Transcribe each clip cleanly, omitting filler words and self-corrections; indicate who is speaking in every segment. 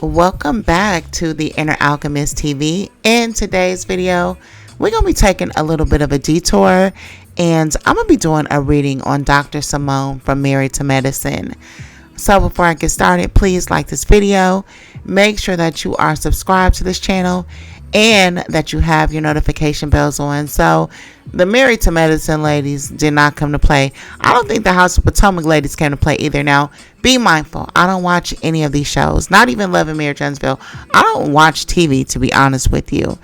Speaker 1: Welcome back to the Inner Alchemist TV. In today's video, we're going to be taking a little bit of a detour, and I'm going to be doing a reading on Dr. Simone from Married to Medicine. So before I get started, please like this video, make sure that you are subscribed to this channel, and that you have your notification bells on. So the Married to Medicine ladies did not come to play. I don't think the House of Potomac ladies came to play either. Now, be mindful. I don't watch any of these shows, not even Love and Marriage Huntsville. I don't watch TV, to be honest with you.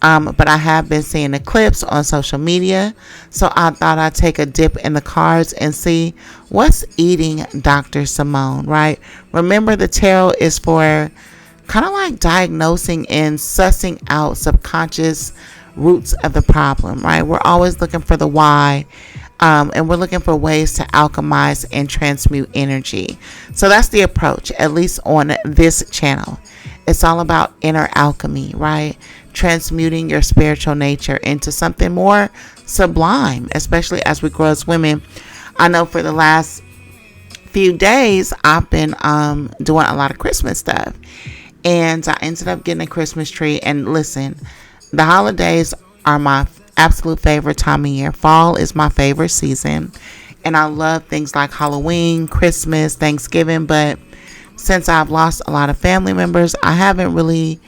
Speaker 1: But I have been seeing the clips on social media. So I thought I'd take a dip in the cards and see what's eating Dr. Simone, right? Remember, the tarot is for kind of like diagnosing and sussing out subconscious roots of the problem, right? We're always looking for the why, and we're looking for ways to alchemize and transmute energy. So that's the approach, at least on this channel. It's all about inner alchemy, right? Transmuting your spiritual nature into something more sublime, especially as we grow as women. I know for the last few days, I've been doing a lot of Christmas stuff. And I ended up getting a Christmas tree. And listen, the holidays are my absolute favorite time of year. Fall is my favorite season. And I love things like Halloween, Christmas, Thanksgiving. But since I've lost a lot of family members, I haven't really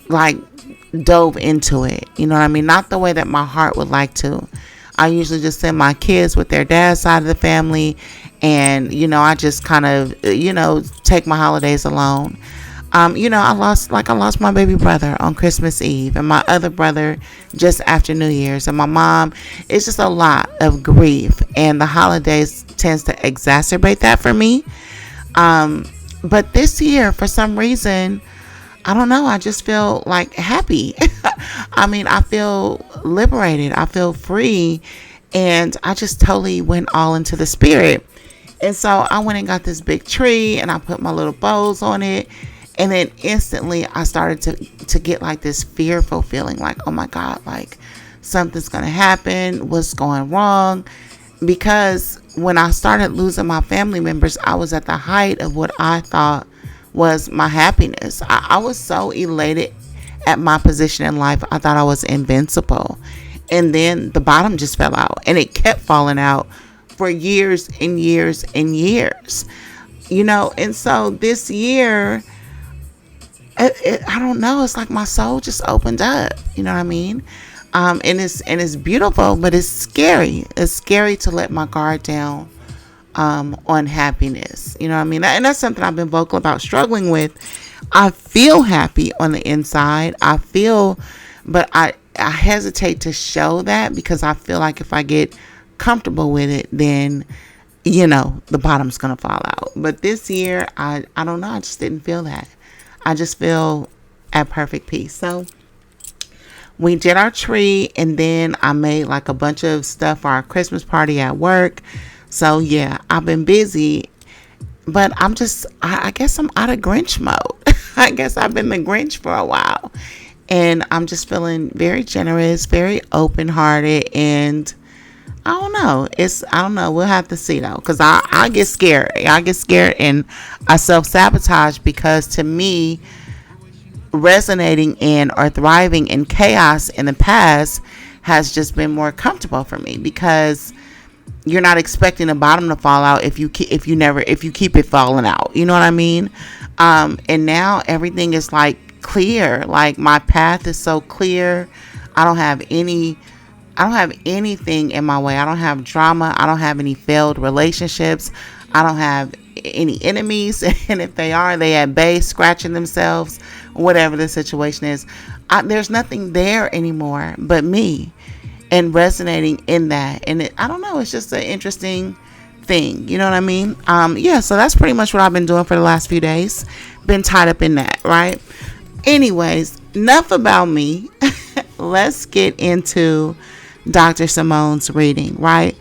Speaker 1: dove into it. You know what I mean? Not the way that my heart would like to. I usually just send my kids with their dad's side of the family. And, I just kind of, take my holidays alone. I lost my baby brother on Christmas Eve, and my other brother just after New Year's, and my mom. It's just a lot of grief, and the holidays tends to exacerbate that for me. But this year, for some reason, I don't know, I just feel happy. I feel liberated. I feel free, and I just totally went all into the spirit. And so I went and got this big tree, and I put my little bows on it. And then instantly I started to get this fearful feeling, oh my God, something's going to happen. What's going wrong? Because when I started losing my family members, I was at the height of what I thought was my happiness. I was so elated at my position in life. I thought I was invincible. And then the bottom just fell out, and it kept falling out for years and years and years, and so this year, I don't know. It's like my soul just opened up. You know what I mean? And it's beautiful, but it's scary. It's scary to let my guard down on happiness. You know what I mean? And that's something I've been vocal about struggling with. I feel happy on the inside. But I hesitate to show that because I feel like if I get comfortable with it, then the bottom's gonna fall out. But this year, I don't know. I just didn't feel that. I just feel at perfect peace. So we did our tree, and then I made a bunch of stuff for our Christmas party at work. So yeah, I've been busy, but I guess I'm out of Grinch mode. I guess I've been the Grinch for a while, and I'm just feeling very generous, very open-hearted, and I don't know. We'll have to see though, because I get scared. I get scared and I self-sabotage, because to me, resonating in or thriving in chaos in the past has just been more comfortable for me, because you're not expecting the bottom to fall out if you keep it falling out. You know what I mean? And now everything is clear. My path is so clear. I don't have anything in my way. I don't have drama. I don't have any failed relationships. I don't have any enemies. And if they are, they at bay scratching themselves, whatever the situation is. There's nothing there anymore but me, and resonating in that. And I don't know. It's just an interesting thing. You know what I mean? So that's pretty much what I've been doing for the last few days. Been tied up in that, right? Anyways, enough about me. Let's get into Dr. Simone's reading, right?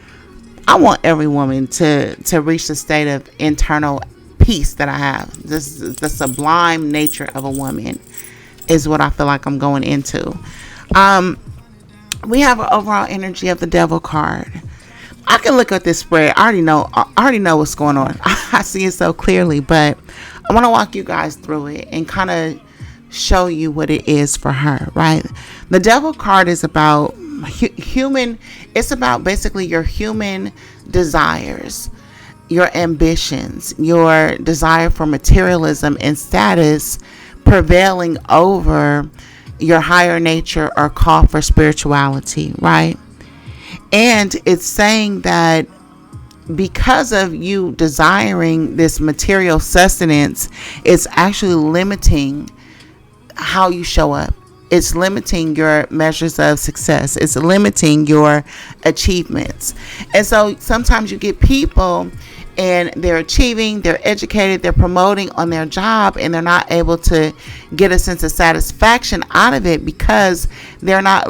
Speaker 1: I want every woman to reach the state of internal peace that I have. This is the sublime nature of a woman is what I feel like I'm going into. We have an overall energy of the Devil card. I can look at this spread. I already know what's going on. I see it so clearly, but I want to walk you guys through it and kind of show you what it is for her, right? The devil card is about human, it's about basically your human desires, your ambitions, your desire for materialism and status prevailing over your higher nature or call for spirituality, right? And it's saying that because of you desiring this material sustenance, it's actually limiting how you show up. It's limiting your measures of success. It's limiting your achievements. And so sometimes you get people and they're achieving, they're educated, they're promoting on their job, and they're not able to get a sense of satisfaction out of it because they're not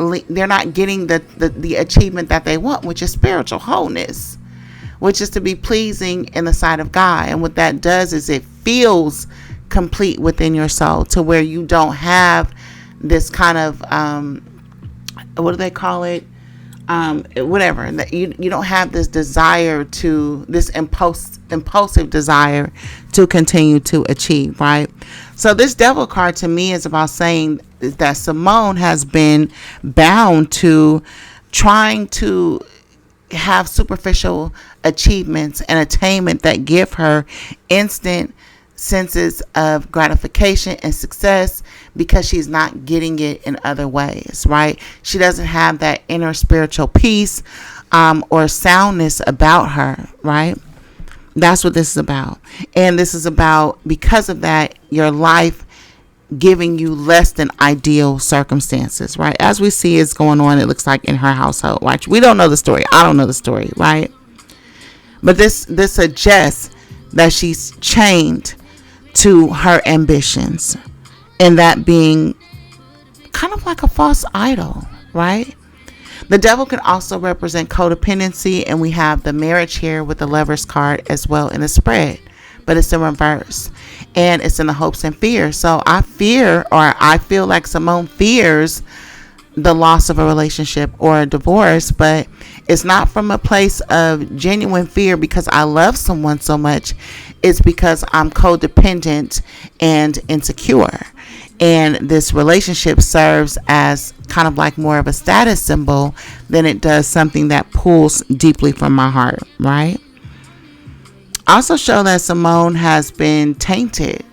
Speaker 1: getting the achievement that they want, which is spiritual wholeness, which is to be pleasing in the sight of God. And what that does is it feels complete within your soul to where you don't have this kind of what do they call it, whatever, that you don't have this desire to, this impulsive desire to continue to achieve, right? So this devil card to me is about saying that Simone has been bound to trying to have superficial achievements and attainment that give her instant senses of gratification and success because she's not getting it in other ways, right? She doesn't have that inner spiritual peace or soundness about her, right? That's what this is about. And this is about, because of that, your life giving you less than ideal circumstances, right? As we see is going on, it looks like in her household, right? We don't know the story. I don't know the story, right? But this suggests that she's chained to her ambitions, and that being kind of like a false idol, right? The devil can also represent codependency, and we have the marriage here with the Lover's card as well in the spread, but it's in reverse, and it's in the hopes and fears. So I feel like Simone fears the loss of a relationship or a divorce, but it's not from a place of genuine fear because I love someone so much. It's because I'm codependent and insecure, and this relationship serves as kind of like more of a status symbol than it does something that pulls deeply from my heart, right? Also show that Simone has been tainted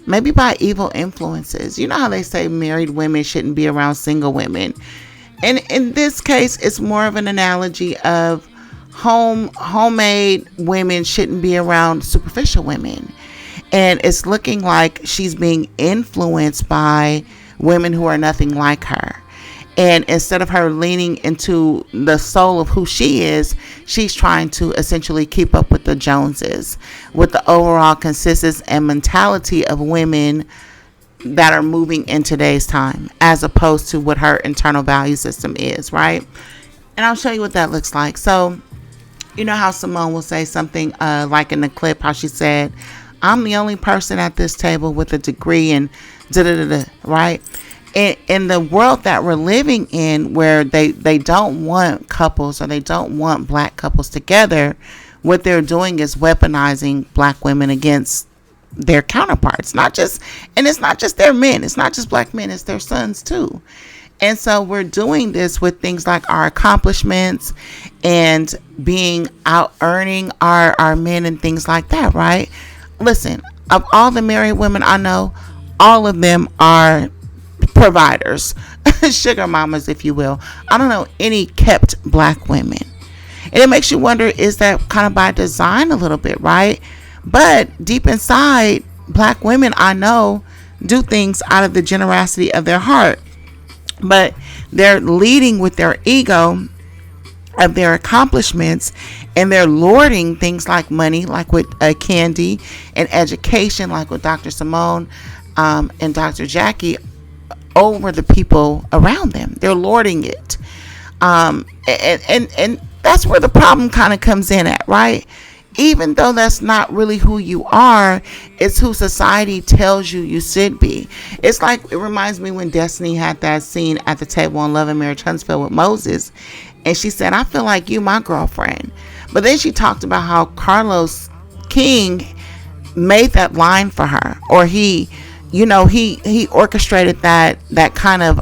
Speaker 1: maybe by evil influences. You know how they say married women shouldn't be around single women. And in this case, it's more of an analogy of homemade women shouldn't be around superficial women. And it's looking like she's being influenced by women who are nothing like her. And instead of her leaning into the soul of who she is, she's trying to essentially keep up with the Joneses, with the overall consistency and mentality of women that are moving in today's time, as opposed to what her internal value system is, right? And I'll show you what that looks like. So, you know how Simone will say something like in the clip, how she said, "I'm the only person at this table with a degree," and da-da-da-da, right? In the world that we're living in, where they don't want couples, or they don't want black couples together, what they're doing is weaponizing black women against their counterparts. And it's not just their men, it's not just black men, it's their sons too. And so we're doing this with things like our accomplishments and being out earning our men and things like that, right? Listen, of all the married women I know, all of them are providers, sugar mamas, if you will. I don't know any kept black women. And it makes you wonder, is that kind of by design a little bit, right? But deep inside, black women I know do things out of the generosity of their heart. But they're leading with their ego of their accomplishments, and they're lording things like money, like with Candy, and education, like with Dr. Simone and Dr. Jackie, over the people around them. They're lording it. And that's where the problem kind of comes in at, right? Even though that's not really who you are, it's who society tells you should be. It's like, it reminds me when Destiny had that scene at the table on Love and Marriage Huntsville with Moses, and she said, "I feel like you my girlfriend." But then she talked about how Carlos King made that line for her, or he orchestrated that kind of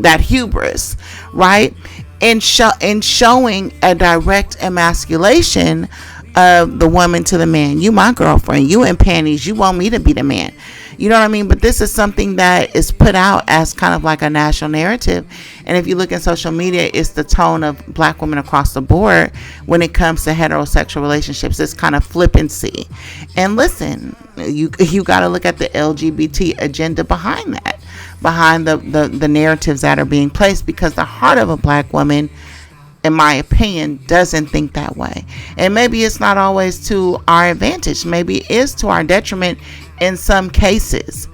Speaker 1: that hubris, right? And showing a direct emasculation of the woman to the man. You my girlfriend, you in panties, you want me to be the man. You know what I mean? But this is something that is put out as kind of like a national narrative. And if you look at social media, it's the tone of black women across the board when it comes to heterosexual relationships. It's kind of flippancy. And listen, you got to look at the LGBT agenda behind that, behind the narratives that are being placed, because the heart of a black woman, in my opinion, doesn't think that way. And maybe it's not always to our advantage. Maybe it is to our detriment in some cases.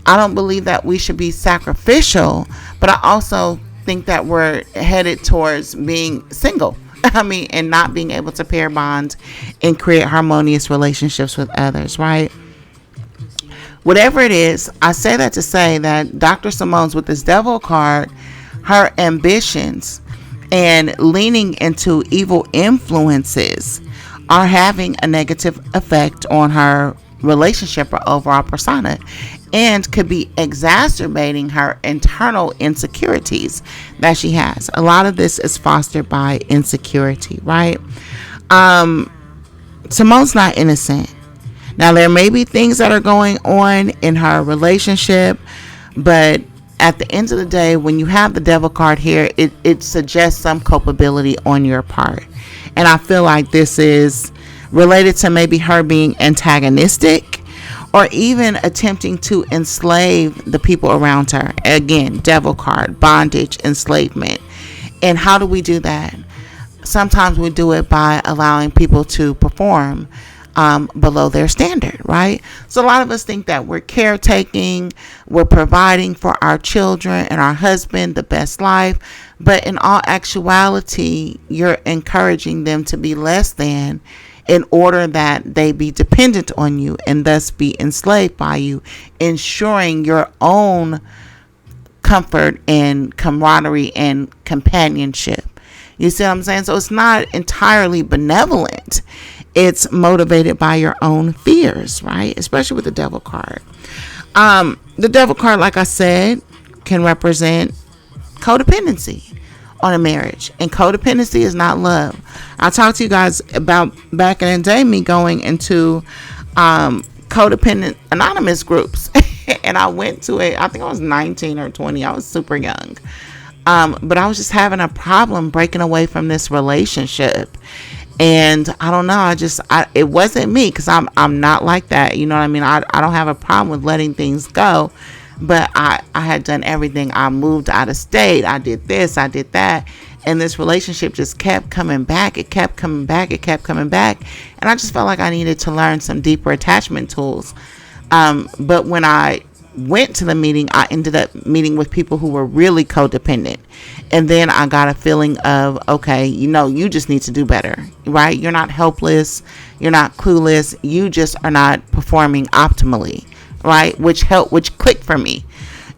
Speaker 1: I don't believe that we should be sacrificial, but I also think that we're headed towards being single. And not being able to pair bond and create harmonious relationships with others, right? Whatever it is, I say that to say that Dr. Simone's with this devil card, her ambitions and leaning into evil influences are having a negative effect on her relationship or overall persona, and could be exacerbating her internal insecurities that she has. A lot of this is fostered by insecurity, right? Simone's not innocent. Now, there may be things that are going on in her relationship, but at the end of the day, when you have the devil card here, it suggests some culpability on your part. And I feel like this is related to maybe her being antagonistic, or even attempting to enslave the people around her. Again, devil card, bondage, enslavement. And how do we do that? Sometimes we do it by allowing people to perform below their standard, right? So a lot of us think that we're caretaking, we're providing for our children and our husband the best life, but in all actuality, you're encouraging them to be less than, in order that they be dependent on you and thus be enslaved by you, ensuring your own comfort and camaraderie and companionship. You see what I'm saying? So it's not entirely benevolent. It's motivated by your own fears, right? Especially with the devil card. The devil card, like I said, can represent codependency on a marriage, and codependency is not love. I talked to you guys about back in the day me going into codependent anonymous groups and I went to I think I was 19 or 20. I was super young, but I was just having a problem breaking away from this relationship. And I don't know, it wasn't me, because I'm not like that, you know what I mean? I don't have a problem with letting things go. But I had done everything. I moved out of state. I did this. I did that. And this relationship just kept coming back. It kept coming back. It kept coming back. And I just felt like I needed to learn some deeper attachment tools. But when I went to the meeting, I ended up meeting with people who were really codependent. And then I got a feeling of, okay, you just need to do better, right? You're not helpless. You're not clueless. You just are not performing optimally. Right, which clicked for me.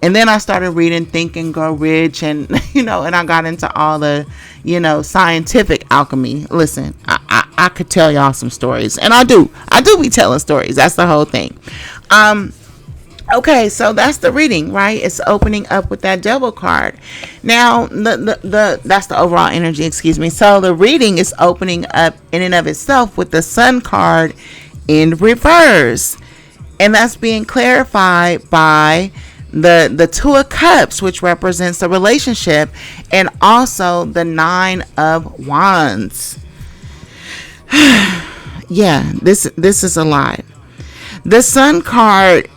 Speaker 1: And then I started reading Think and Grow Rich, and and I got into all the scientific alchemy. Listen, I could tell y'all some stories, and I do be telling stories. That's the whole thing. Okay, so that's the reading, right? It's opening up with that devil card. Now that's the overall energy, excuse me. So the reading is opening up in and of itself with the Sun card in reverse. And that's being clarified by the Two of Cups, which represents the relationship, and also the Nine of Wands. Yeah, this is a lot. The Sun card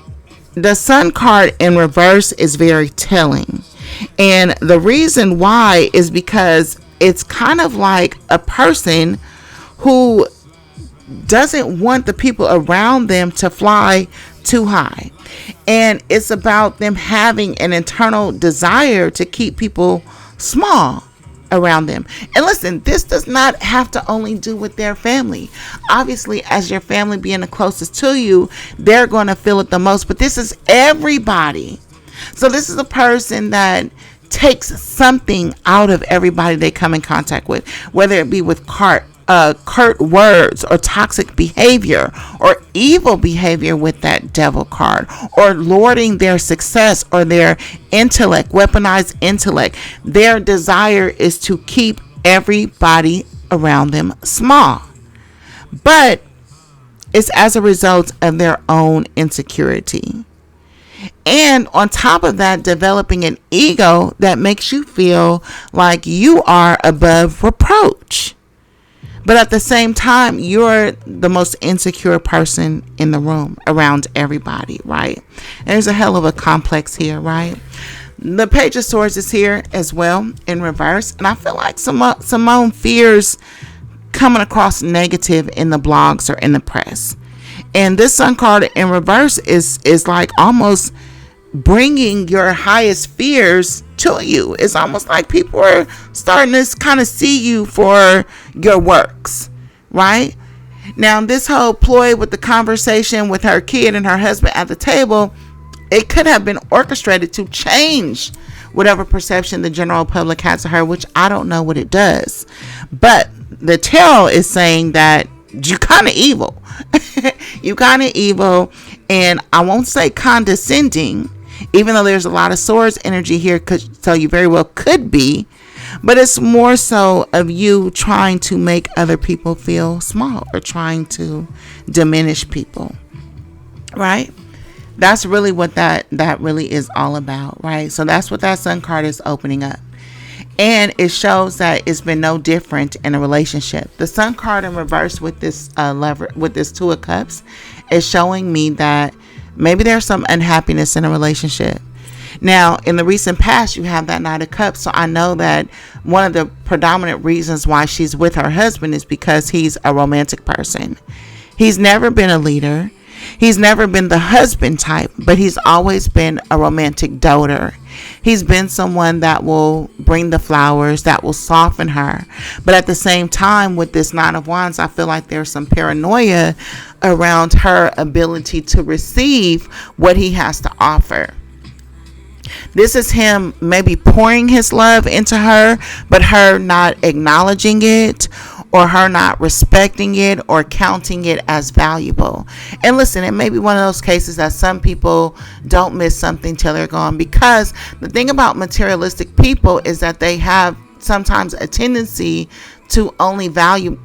Speaker 1: in reverse is very telling. And the reason why is because it's kind of like a person who doesn't want the people around them to fly too high, and it's about them having an internal desire to keep people small around them. And listen, this does not have to only do with their family. Obviously, as your family being the closest to you, they're going to feel it the most, but this is everybody. So this is a person that takes something out of everybody they come in contact with, whether it be with curt words or toxic behavior or evil behavior with that devil card, or lording their success or their intellect, weaponized intellect. Their desire is to keep everybody around them small. But it's as a result of their own insecurity. And on top of that, developing an ego that makes you feel like you are above reproach. But at the same time, you're the most insecure person in the room around everybody, right? There's a hell of a complex here, right? The Page of Swords is here as well in reverse. And I feel like Simone fears coming across negative in the blogs or in the press. And this Sun card in reverse is like almost bringing your highest fears to you. It's almost like people are starting to kind of see you for your works, right? Now, this whole ploy with the conversation with her kid and her husband at the table, it could have been orchestrated to change whatever perception the general public has of her, which I don't know what it does. But the tarot is saying that you kind of evil. You kind of evil, and I won't say condescending, even though there's a lot of swords energy here, so you very well could be, but it's more so of you trying to make other people feel small or trying to diminish people, right? That's really what that really is all about, right? So that's what that Sun card is opening up. And it shows that it's been no different in a relationship. The Sun card in reverse with this with this Two of Cups is showing me that maybe there's some unhappiness in a relationship. Now, in the recent past, you have that Knight of Cups. So I know that one of the predominant reasons why she's with her husband is because he's a romantic person. He's never been a leader. He's never been the husband type, but he's always been a romantic doter. He's been someone that will bring the flowers, that will soften her. But at the same time, with this Nine of Wands, I feel like there's some paranoia around her ability to receive what he has to offer. This is him maybe pouring his love into her, but her not acknowledging it, or her not respecting it or counting it as valuable. And listen, it may be one of those cases that some people don't miss something till they're gone, because the thing about materialistic people is that they have sometimes a tendency to only value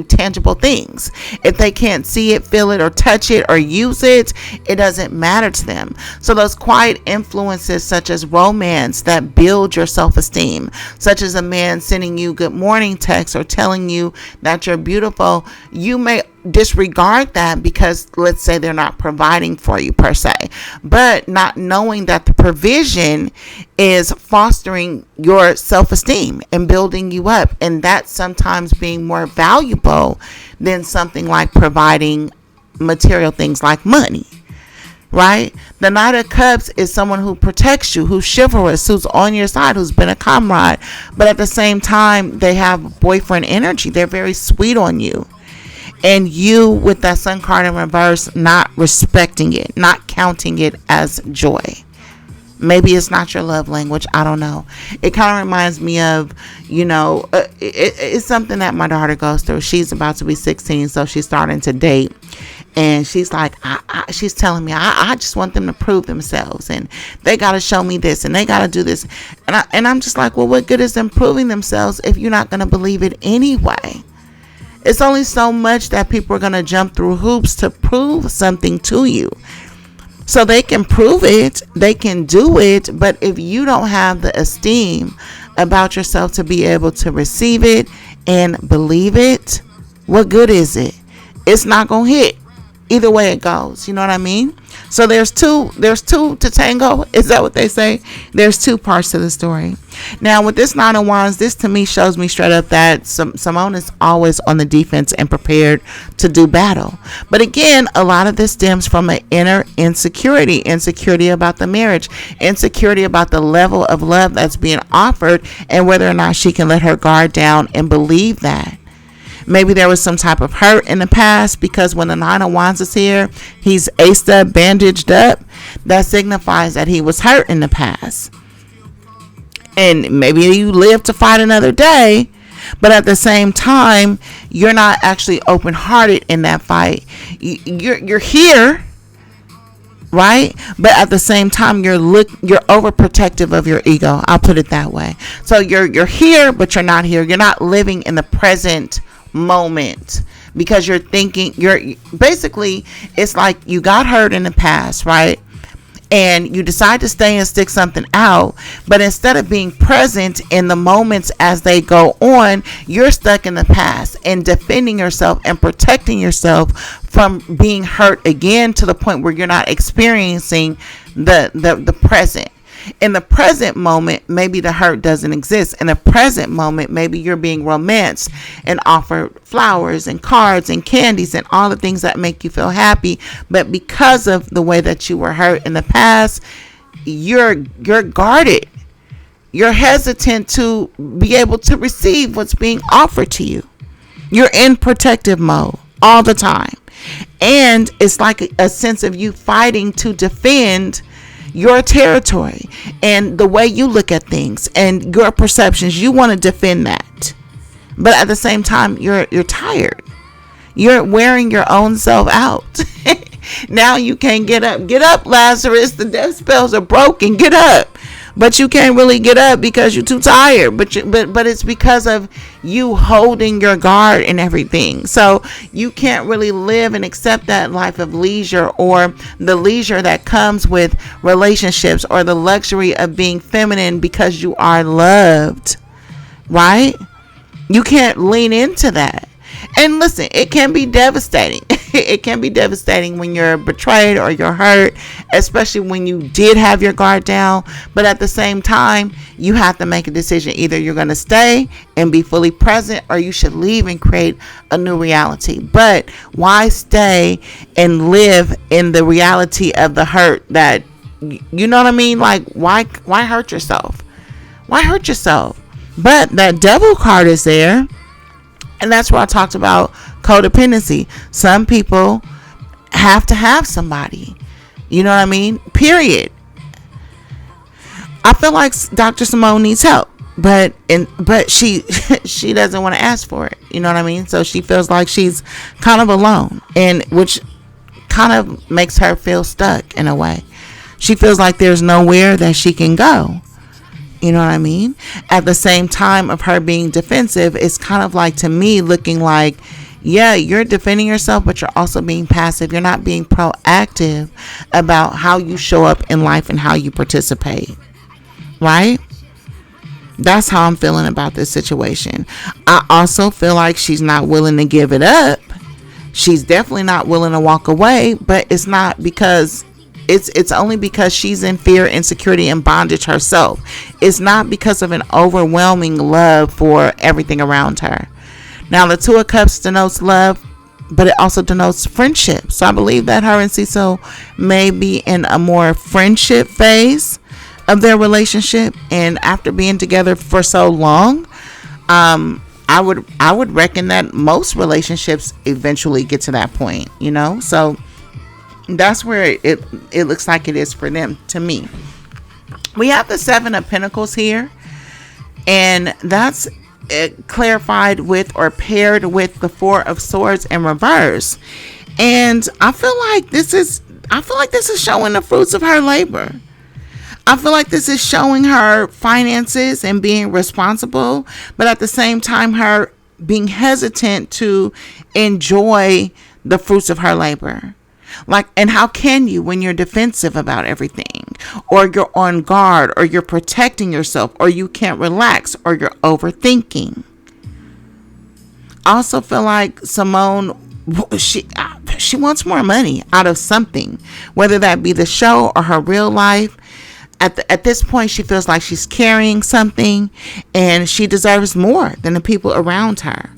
Speaker 1: tangible things. If they can't see it, feel it, or touch it, or use it, it doesn't matter to them. So those quiet influences such as romance that build your self-esteem, such as a man sending you good morning texts or telling you that you're beautiful, you may disregard that because, let's say, they're not providing for you per se, but not knowing that the provision is fostering your self-esteem and building you up, and that's sometimes being more valuable than something like providing material things like money, right? The Knight of Cups is someone who protects you, who's chivalrous, who's on your side, who's been a comrade, but at the same time they have boyfriend energy. They're very sweet on you. And you, with that Sun card in reverse, not respecting it, not counting it as joy. Maybe it's not your love language. I don't know. It kind of reminds me of, it's something that my daughter goes through. She's about to be 16, so she's starting to date. And she's like, she's telling me, I just want them to prove themselves. And they got to show me this and they got to do this. And I'm just like, well, what good is them proving themselves if you're not going to believe it anyway? It's only so much that people are going to jump through hoops to prove something to you. So they can prove it, they can do it, but if you don't have the esteem about yourself to be able to receive it and believe it, what good is it? It's not going to hit. Either way it goes, you know what I mean? So there's two to tango. Is that what they say? There's two parts to the story. Now with this Nine of Wands, this to me shows me straight up that Simone is always on the defense and prepared to do battle. But again, a lot of this stems from an inner insecurity about the marriage, insecurity about the level of love that's being offered, and whether or not she can let her guard down and believe that. Maybe there was some type of hurt in the past, because when the Nine of Wands is here, he's aced up, bandaged up. That signifies that he was hurt in the past. And maybe you live to fight another day, But at the same time, you're not actually open-hearted in that fight. You're here, right? But at the same time, you're overprotective of your ego. I'll put it that way. So you're here, but you're not here. You're not living in the present moment, because you're thinking, basically, it's like you got hurt in the past, right? And you decide to stay and stick something out, but instead of being present in the moments as they go on, you're stuck in the past and defending yourself and protecting yourself from being hurt again, to the point where you're not experiencing the present. In the present moment, maybe the hurt doesn't exist. In the present moment, maybe you're being romanced and offered flowers and cards and candies and all the things that make you feel happy. But because of the way that you were hurt in the past, you're guarded. You're hesitant to be able to receive what's being offered to you. You're in protective mode all the time. And it's like a sense of you fighting to defend your territory and the way you look at things and your perceptions. You want to defend that, but at the same time, you're tired. You're wearing your own self out. Now you can't get up, Lazarus. The death spells are broken. Get up. But you can't really get up because you're too tired. But it's because of you holding your guard and everything. So you can't really live and accept that life of leisure, or the leisure that comes with relationships, or the luxury of being feminine, because you are loved, right? You can't lean into that. And listen, it can be devastating. It can be devastating when you're betrayed or you're hurt, especially when you did have your guard down. But at the same time, you have to make a decision. Either you're going to stay and be fully present, or you should leave and create a new reality. But why stay and live in the reality of the hurt that, you know what I mean? Like, why hurt yourself? Why hurt yourself? But that devil card is there. And that's where I talked about codependency. Some people have to have somebody. You know what I mean? Period. I feel like Dr. Simone needs help, but she doesn't want to ask for it. You know what I mean? So she feels like she's kind of alone, and which kind of makes her feel stuck in a way. She feels like there's nowhere that she can go. You know what I mean? At the same time of her being defensive, it's kind of like, to me, looking like, yeah, you're defending yourself, but you're also being passive. You're not being proactive about how you show up in life and how you participate. Right? That's how I'm feeling about this situation. I also feel like she's not willing to give it up. She's definitely not willing to walk away, but it's not because it's only because she's in fear, insecurity, and bondage herself. It's not because of an overwhelming love for everything around her. Now, the Two of Cups denotes love, but it also denotes friendship. So I believe that her and Cecil may be in a more friendship phase of their relationship. And after being together for so long, I would reckon that most relationships eventually get to that point, you know? So that's where it looks like it is for them, to me. We have the Seven of Pentacles here, and that's clarified with or paired with the Four of Swords in reverse. And I feel like this is showing the fruits of her labor. I feel like this is showing her finances and being responsible, but at the same time, her being hesitant to enjoy the fruits of her labor. Like, and how can you when you're defensive about everything, or you're on guard, or you're protecting yourself, or you can't relax, or you're overthinking? I also feel like Simone, she wants more money out of something, whether that be the show or her real life. At this point, she feels like she's carrying something, and she deserves more than the people around her.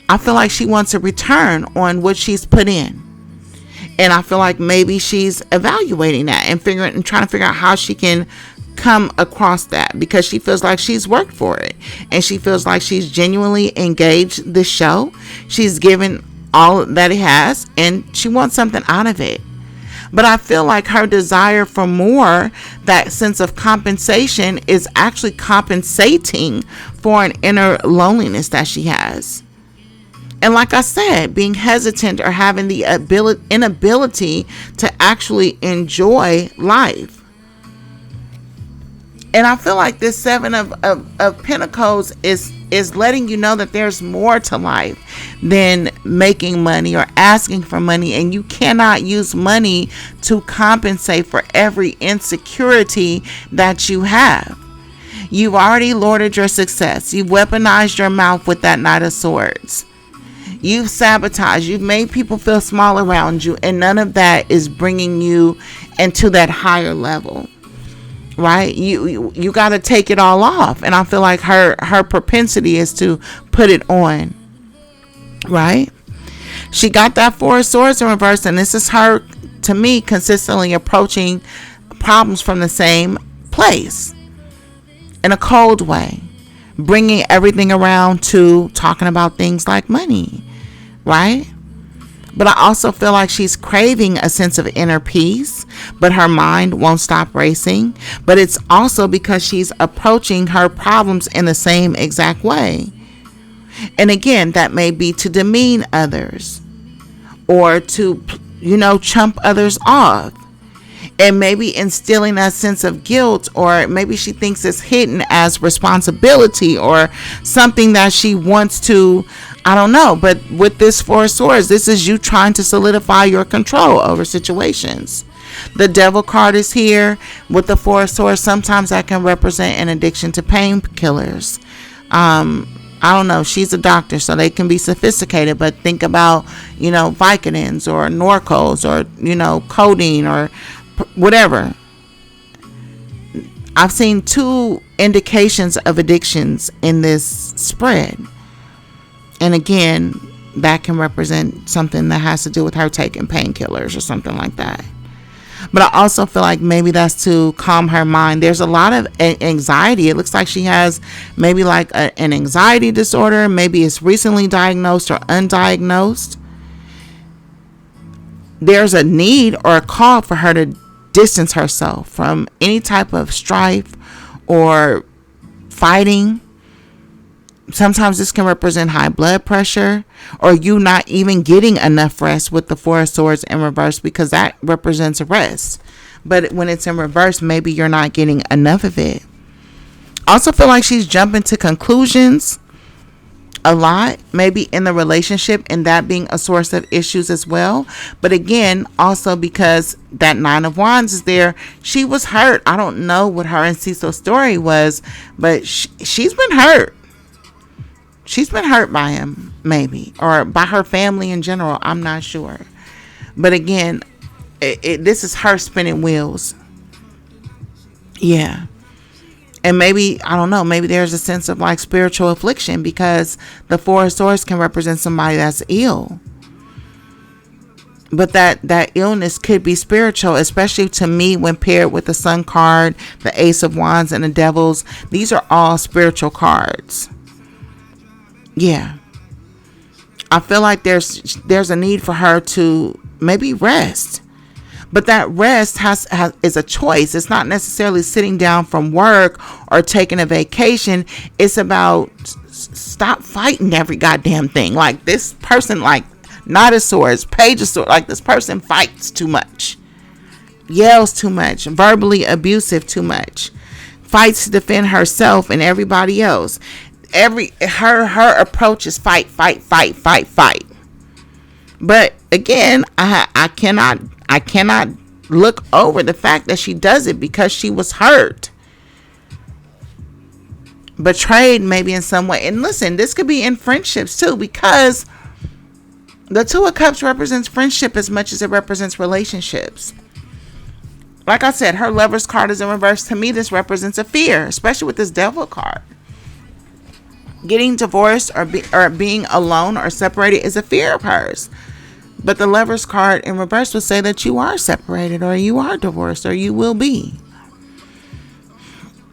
Speaker 1: I feel like she wants a return on what she's put in. And I feel like maybe she's evaluating that and trying to figure out how she can come across that, because she feels like she's worked for it. And she feels like she's genuinely engaged the show. She's given all that it has, and she wants something out of it. But I feel like her desire for more, that sense of compensation, is actually compensating for an inner loneliness that she has. And like I said, being hesitant or having the inability to actually enjoy life. And I feel like this Seven of Pentacles is letting you know that there's more to life than making money or asking for money. And you cannot use money to compensate for every insecurity that you have. You've already lorded your success. You've weaponized your mouth with that Knight of Swords. You've sabotaged. You've made people feel small around you. And none of that is bringing you into that higher level. Right? You got to take it all off. And I feel like her propensity is to put it on. Right? She got that Four of Swords in reverse. And this is her, to me, consistently approaching problems from the same place. In a cold way. Bringing everything around to talking about things like money. Right? But I also feel like she's craving a sense of inner peace, but her mind won't stop racing. But it's also because she's approaching her problems in the same exact way. And again, that may be to demean others or to, chump others off. And maybe instilling that sense of guilt, or maybe she thinks it's hidden as responsibility or something that she wants to, I don't know. But with this Four of Swords, this is you trying to solidify your control over situations. The Devil card is here with the Four of Swords. Sometimes that can represent an addiction to painkillers. I don't know. She's a doctor, so they can be sophisticated. But think about, Vicodins or Norcos or, codeine or whatever. I've seen 2 indications of addictions in this spread. And again, that can represent something that has to do with her taking painkillers or something like that. But I also feel like maybe that's to calm her mind. There's a lot of anxiety. It looks like she has maybe like an anxiety disorder. Maybe it's recently diagnosed or undiagnosed. There's a need or a call for her to distance herself from any type of strife or fighting. Sometimes this can represent high blood pressure or you not even getting enough rest with the Four of Swords in reverse, because that represents rest. But when it's in reverse, maybe you're not getting enough of it. Also feel like she's jumping to conclusions a lot, maybe in the relationship, and that being a source of issues as well. But again, also because that Nine of Wands is there, she was hurt. I don't know what her and Cecil's story was, but she's been hurt. She's been hurt by him, maybe, or by her family in general. I'm not sure. But again, this is her spinning wheels. Yeah. And maybe, I don't know, maybe there's a sense of like spiritual affliction, because the Four of Swords can represent somebody that's ill. But that illness could be spiritual, especially to me when paired with the Sun card, the Ace of Wands, and the Devils. These are all spiritual cards. Yeah. I feel like there's a need for her to maybe rest. But that rest is a choice. It's not necessarily sitting down from work or taking a vacation. It's about stop fighting every goddamn thing. Like this person, like Knight of Swords, Page of Swords, like this person fights too much, yells too much, verbally abusive too much, fights to defend herself and everybody else. Her approach is fight. But again, I cannot look over the fact that she does it because she was hurt, betrayed maybe in some way. And listen, this could be in friendships too, because the Two of Cups represents friendship as much as it represents relationships. Like I said, her Lover's card is in reverse. To me, this represents a fear, especially with this Devil card. Getting divorced or being alone or separated is a fear of hers. But the Lover's card in reverse would say that you are separated or you are divorced or you will be,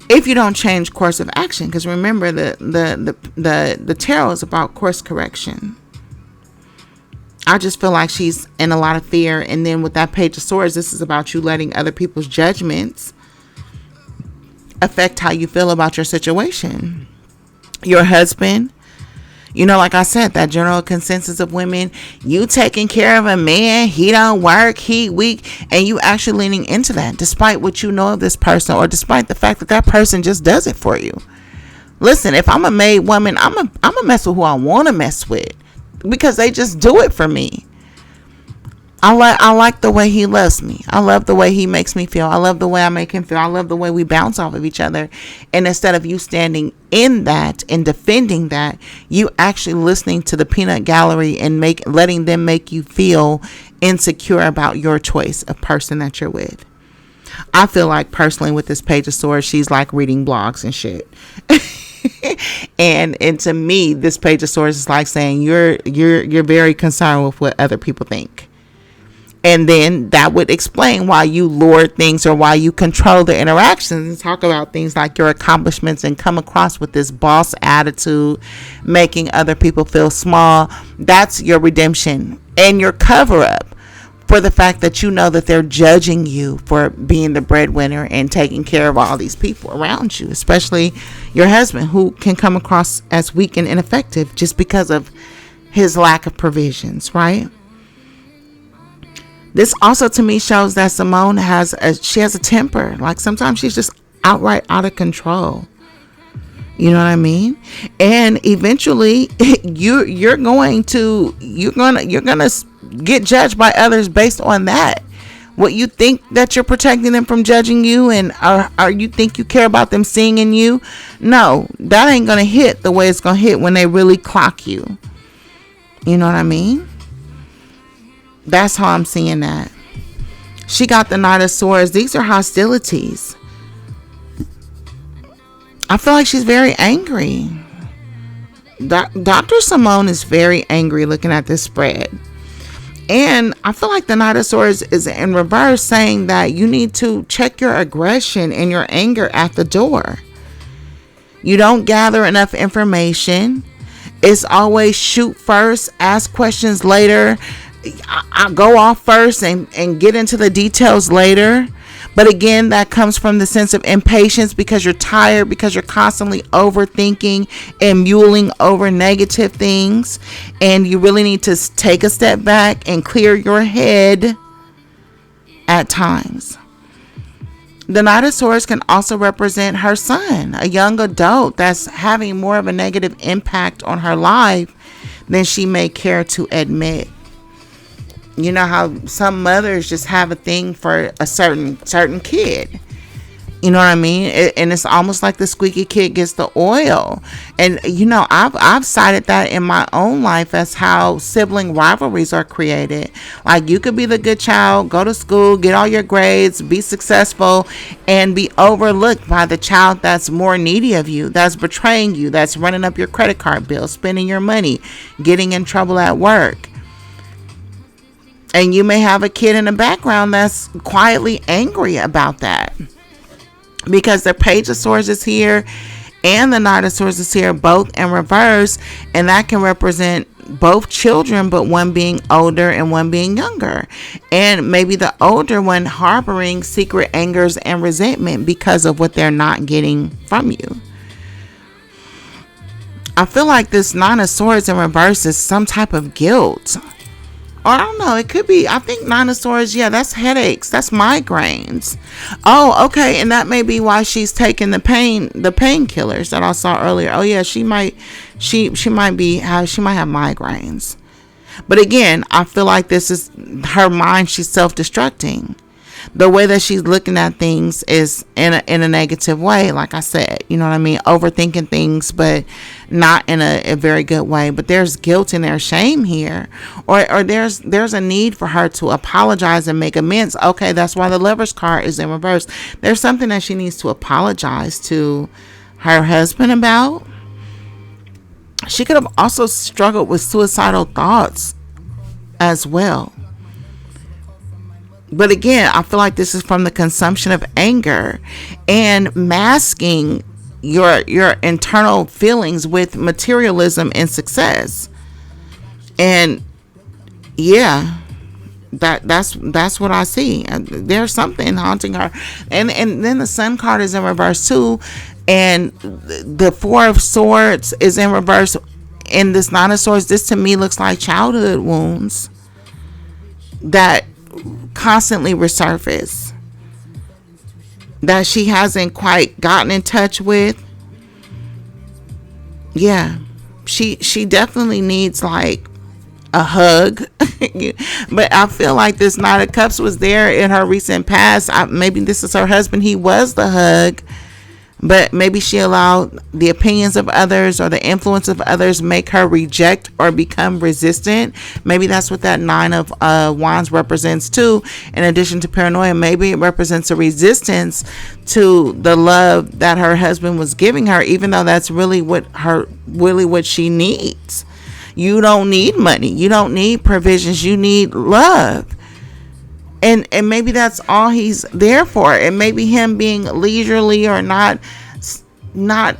Speaker 1: if you don't change course of action. Because remember, the tarot is about course correction. I just feel like she's in a lot of fear. And then with that Page of Swords, this is about you letting other people's judgments affect how you feel about your situation. Your husband, like I said, that general consensus of women, you taking care of a man, he don't work, he weak, and you actually leaning into that despite what you know of this person, or despite the fact that that person just does it for you. Listen, if I'm a made woman, I'm a mess with who I want to mess with, because they just do it for me. I like the way he loves me. I love the way he makes me feel. I love the way I make him feel. I love the way we bounce off of each other. And instead of you standing in that and defending that, you actually listening to the peanut gallery and letting them make you feel insecure about your choice of person that you're with. I feel like personally with this Page of Swords, she's like reading blogs and shit. and to me, this Page of Swords is like saying you're very concerned with what other people think. And then that would explain why you lord things, or why you control the interactions and talk about things like your accomplishments and come across with this boss attitude, making other people feel small. That's your redemption and your cover up for the fact that you know that they're judging you for being the breadwinner and taking care of all these people around you, especially your husband, who can come across as weak and ineffective just because of his lack of provisions, right? This also to me shows that Simone has a temper. Like sometimes she's just outright out of control. You know what I mean? And eventually you're gonna get judged by others based on that. What you think that you're protecting them from judging you, and or you think you care about them seeing in you. No, that ain't gonna hit the way it's gonna hit when they really clock you. You know what I mean? That's how I'm seeing that. She got the Knight of Swords. These are hostilities. I feel like she's very angry. Dr. Simone is very angry looking at this spread. And I feel like the Knight of Swords is in reverse, saying that you need to check your aggression and your anger at the door. You don't gather enough information. It's always shoot first, ask questions later. I go off first and get into the details later. But again, that comes from the sense of impatience, because you're tired, because you're constantly overthinking and mulling over negative things. And you really need to take a step back and clear your head at times. The Knight of Swords can also represent her son, a young adult that's having more of a negative impact on her life than she may care to admit. You know how some mothers just have a thing for a certain kid. You know what I mean? And it's almost like the squeaky kid gets the oil. And I've cited that in my own life as how sibling rivalries are created. Like, you could be the good child, go to school, get all your grades, be successful, and be overlooked by the child that's more needy of you, that's betraying you, that's running up your credit card bill, spending your money, getting in trouble at work. And you may have a kid in the background that's quietly angry about that, because the Page of Swords is here and the Knight of Swords is here, both in reverse. And that can represent both children, but one being older and one being younger. And maybe the older one harboring secret angers and resentment because of what they're not getting from you. I feel like this Nine of Swords in reverse is some type of guilt. Or I don't know, it could be, I think Nine of Swords, yeah, that's headaches, that's migraines. Oh, okay, and that may be why she's taking the painkillers that I saw earlier. Oh yeah, she might have migraines. But again, I feel like this is her mind, she's self-destructing. The way that she's looking at things is in a negative way, like I said, you know what I mean? Overthinking things, but not in a very good way. But there's guilt and there's shame here. Or there's a need for her to apologize and make amends. Okay, that's why the Lover's card is in reverse. There's something that she needs to apologize to her husband about. She could have also struggled with suicidal thoughts as well. But again, I feel like this is from the consumption of anger and masking your internal feelings with materialism and success. And Yeah, that's what I see. There's something haunting her, and then the Sun card is in reverse too, and the Four of Swords is in reverse. In this Nine of Swords, this to me looks like childhood wounds that constantly resurface, that she hasn't quite gotten in touch with. Yeah, she definitely needs like a hug. But I feel like this Knight of Cups was there in her recent past. Maybe this is her husband. He was the hug, but maybe she allowed the opinions of others or the influence of others make her reject or become resistant. Maybe that's what that Nine of Wands represents too. In addition to paranoia, maybe it represents a resistance to the love that her husband was giving her, even though that's really what she needs. You don't need money. You don't need provisions. You need love. And maybe that's all he's there for. And maybe him being leisurely or not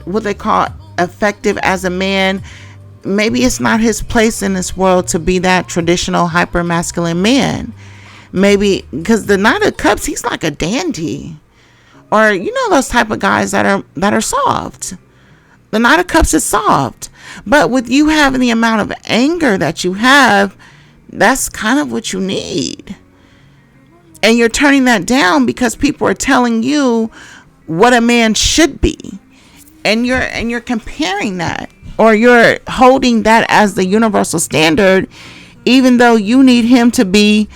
Speaker 1: what they call effective as a man. Maybe it's not his place in this world to be that traditional hyper masculine man. Maybe because the Knight of Cups, he's like a dandy, or those type of guys that are soft. The Knight of Cups is soft, but with you having the amount of anger that you have, that's kind of what you need. And you're turning that down because people are telling you what a man should be. And you're comparing that, or you're holding that as the universal standard, even though you need him to be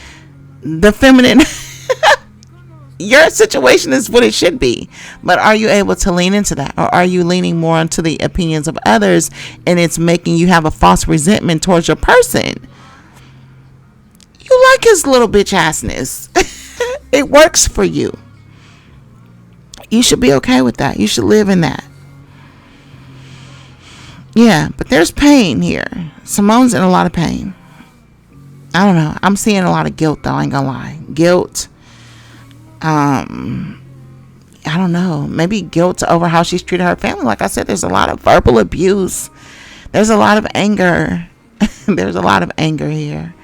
Speaker 1: the feminine. Your situation is what it should be. But are you able to lean into that? Or are you leaning more into the opinions of others, and it's making you have a false resentment towards your person? You like his little bitch assness. It works for you. You should be okay with that. You should live in that. Yeah, but there's pain here. Simone's in a lot of pain. I don't know. I'm seeing a lot of guilt, though. I ain't gonna lie. Guilt. I don't know. Maybe guilt over how she's treated her family. Like I said, there's a lot of verbal abuse. There's a lot of anger. There's a lot of anger here.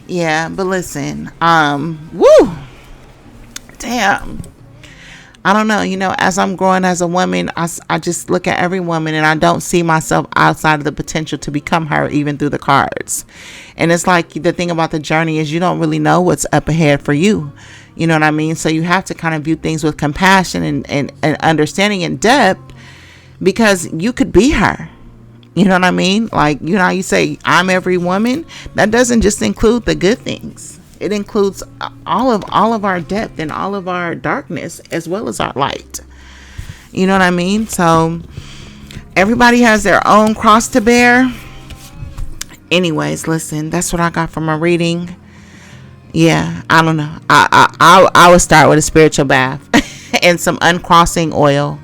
Speaker 1: Yeah, but listen. Woo. Damn. I don't know. As I'm growing as a woman, I just look at every woman and I don't see myself outside of the potential to become her, even through the cards. And it's like the thing about the journey is you don't really know what's up ahead for you. You know what I mean? So you have to kind of view things with compassion and understanding and depth, because you could be her. You know what I mean? Like, how you say, I'm every woman. That doesn't just include the good things. It includes all of our depth and all of our darkness, as well as our light. You know what I mean? So everybody has their own cross to bear. Anyways, listen, that's what I got from my reading. Yeah, I don't know. I would start with a spiritual bath and some uncrossing oil.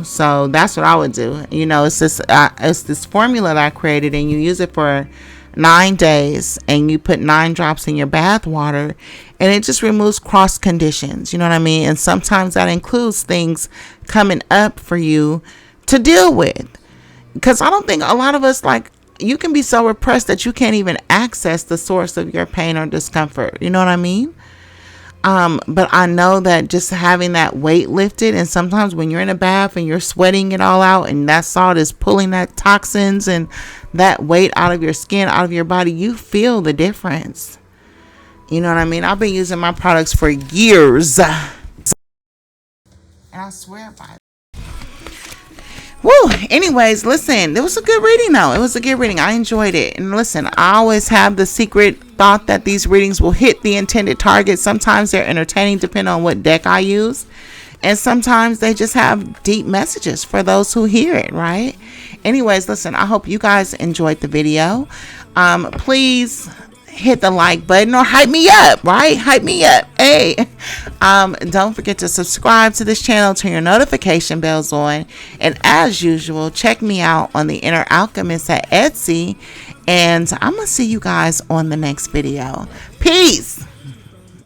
Speaker 1: So that's what I would do. It's this formula that I created, and you use it for 9 days, and you put 9 drops in your bath water, and it just removes cross conditions. You know what I mean? And sometimes that includes things coming up for you to deal with, because I don't think a lot of us, like, you can be so repressed that you can't even access the source of your pain or discomfort. You know what I mean? But I know that just having that weight lifted, and sometimes when you're in a bath and you're sweating it all out, and that salt is pulling that toxins and that weight out of your skin, out of your body, you feel the difference. You know what I mean? I've been using my products for years, and I swear by it. Woo! Anyways, listen, it was a good reading though. It was a good reading. I enjoyed it. And listen, I always have the secret thought that these readings will hit the intended target. Sometimes they're entertaining depending on what deck I use. And sometimes they just have deep messages for those who hear it, right? Anyways, listen, I hope you guys enjoyed the video. Please hit the like button or hype me up, right? Hype me up. Hey, don't forget to subscribe to this channel, turn your notification bells on, and as usual, check me out on the Inner Alchemist at Etsy, and I'm gonna see you guys on the next video. Peace.